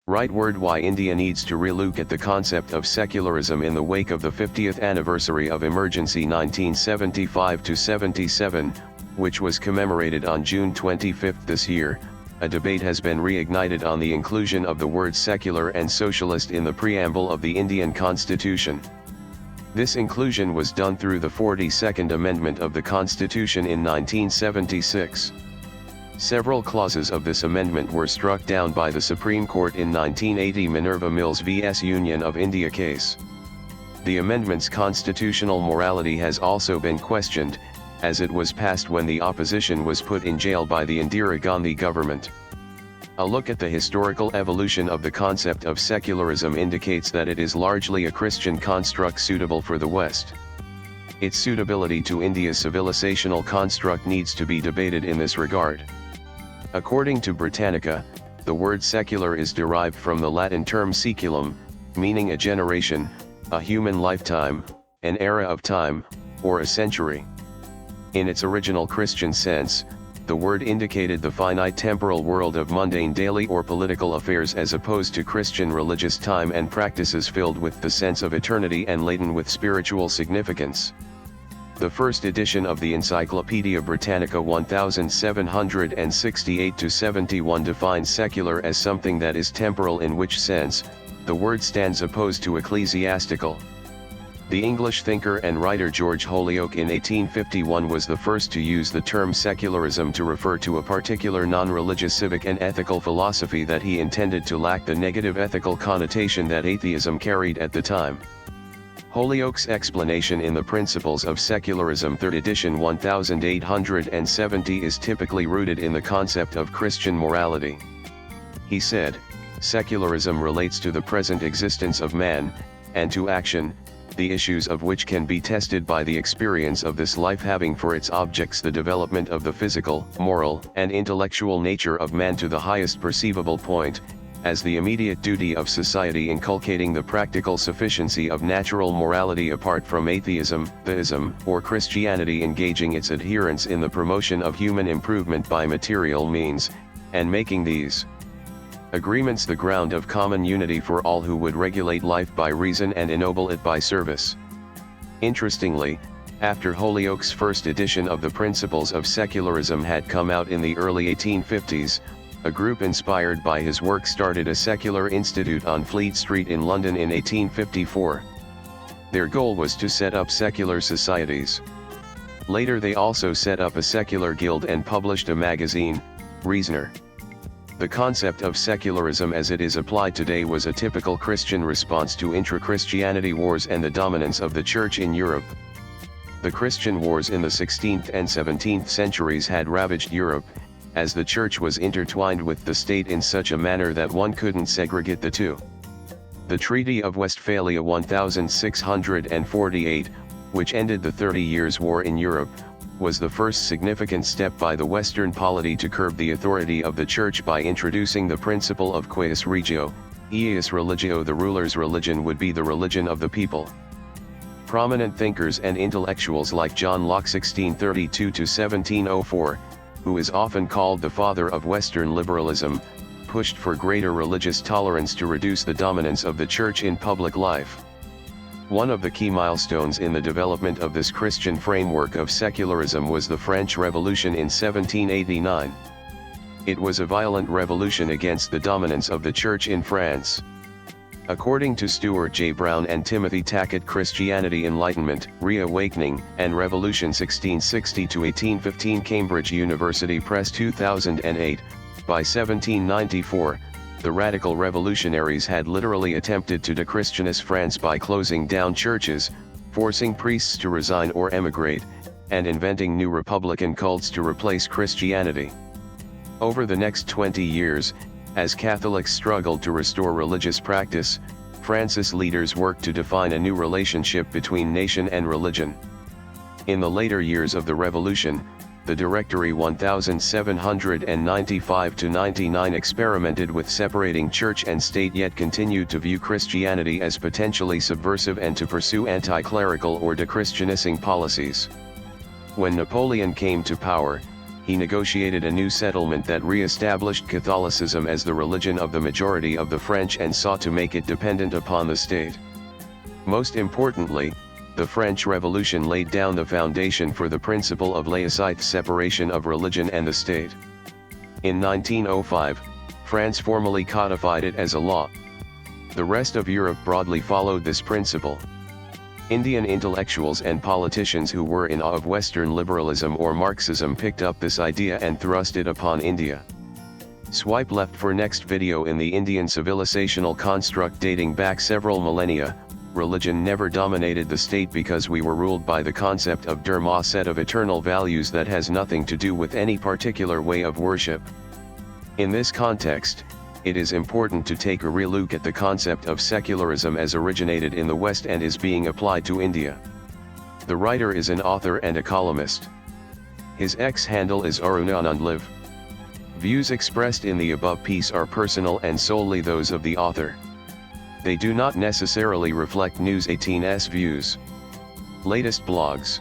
Right word why India needs to relook at the concept of secularism in the wake of the 50th anniversary of Emergency 1975-77, which was commemorated on June 25 this year. A debate has been reignited on the inclusion of the words secular and socialist in the preamble of the Indian Constitution. This inclusion was done through the 42nd Amendment of the Constitution in 1976. Several clauses of this amendment were struck down by the Supreme Court in 1980 Minerva Mills vs Union of India case. The amendment's constitutional morality has also been questioned, as it was passed when the opposition was put in jail by the Indira Gandhi government. A look at the historical evolution of the concept of secularism indicates that it is largely a Christian construct suitable for the West. Its suitability to India's civilizational construct needs to be debated in this regard. According to Britannica, the word secular is derived from the Latin term saeculum, meaning a generation, a human lifetime, an era of time, or a century. In its original Christian sense, the word indicated the finite temporal world of mundane daily or political affairs as opposed to Christian religious time and practices filled with the sense of eternity and laden with spiritual significance. The first edition of the Encyclopaedia Britannica 1768-71 defines secular as something that is temporal, in which sense the word stands opposed to ecclesiastical. The English thinker and writer George Holyoake in 1851 was the first to use the term secularism to refer to a particular non-religious civic and ethical philosophy that he intended to lack the negative ethical connotation that atheism carried at the time. Holyoake's explanation in the Principles of Secularism 3rd edition 1870 is typically rooted in the concept of Christian morality. He said, "Secularism relates to the present existence of man, and to action, the issues of which can be tested by the experience of this life, having for its objects the development of the physical, moral, and intellectual nature of man to the highest perceivable point, as the immediate duty of society, inculcating the practical sufficiency of natural morality apart from atheism, theism, or Christianity, engaging its adherents in the promotion of human improvement by material means, and making these agreements the ground of common unity for all who would regulate life by reason and ennoble it by service." Interestingly, after Holyoake's first edition of the Principles of Secularism had come out in the early 1850s, a group inspired by his work started a secular institute on Fleet Street in London in 1854. Their goal was to set up secular societies. Later they also set up a secular guild and published a magazine, Reasoner. The concept of secularism as it is applied today was a typical Christian response to intra-Christianity wars and the dominance of the Church in Europe. The Christian wars in the 16th and 17th centuries had ravaged Europe, as the Church was intertwined with the state in such a manner that one couldn't segregate the two. The Treaty of Westphalia 1648, which ended the 30 Years' War in Europe, was the first significant step by the Western polity to curb the authority of the Church by introducing the principle of quaes regio, eius religio, the ruler's religion would be the religion of the people. Prominent thinkers and intellectuals like John Locke (1632–1704), who is often called the father of Western liberalism, pushed for greater religious tolerance to reduce the dominance of the Church in public life. One of the key milestones in the development of this Christian framework of secularism was the French Revolution in 1789. It was a violent revolution against the dominance of the Church in France. According to Stuart J. Brown and Timothy Tackett, Christianity, Enlightenment, Reawakening, and Revolution 1660–1815, Cambridge University Press 2008, by 1794, the radical revolutionaries had literally attempted to de-Christianize France by closing down churches, forcing priests to resign or emigrate, and inventing new republican cults to replace Christianity. Over the next 20 years, as Catholics struggled to restore religious practice, France's leaders worked to define a new relationship between nation and religion. In the later years of the revolution, the Directory 1795–99 experimented with separating church and state, yet continued to view Christianity as potentially subversive and to pursue anti-clerical or de-Christianizing policies. When Napoleon came to power, he negotiated a new settlement that re-established Catholicism as the religion of the majority of the French and sought to make it dependent upon the state. Most importantly, the French Revolution laid down the foundation for the principle of laicite separation of religion and the state. In 1905, France formally codified it as a law. The rest of Europe broadly followed this principle. Indian intellectuals and politicians who were in awe of Western liberalism or Marxism picked up this idea and thrust it upon India. Swipe left for next video. In the Indian civilizational construct dating back several millennia, religion never dominated the state because we were ruled by the concept of dharma, a set of eternal values that has nothing to do with any particular way of worship. In this context, it is important to take a relook at the concept of secularism as originated in the West and is being applied to India. The writer is an author and a columnist. His X handle is arunanandlive. Views expressed in the above piece are personal and solely those of the author. They do not necessarily reflect News 18's views. Latest blogs.